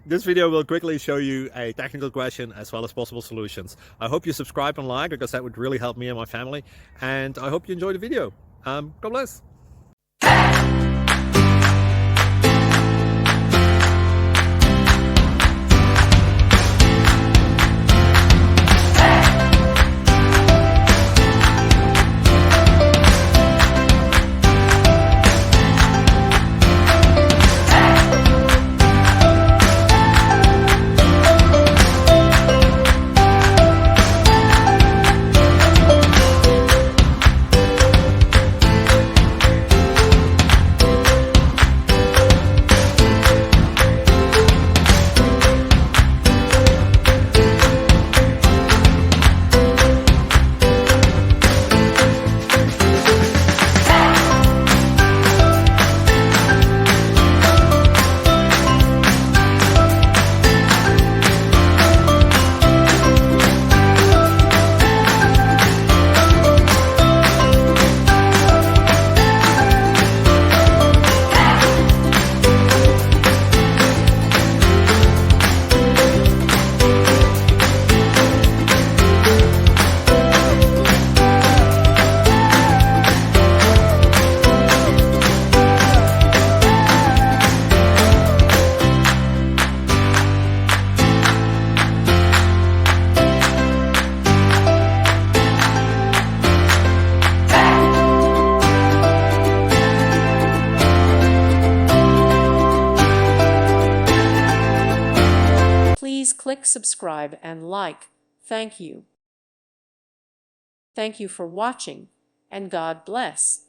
This video will quickly show you a technical question as well as possible solutions. I hope you subscribe and like, because that would really help me and my family. And I hope you enjoy the video. God bless. Please click subscribe and like. Thank you. Thank you for watching, and God bless.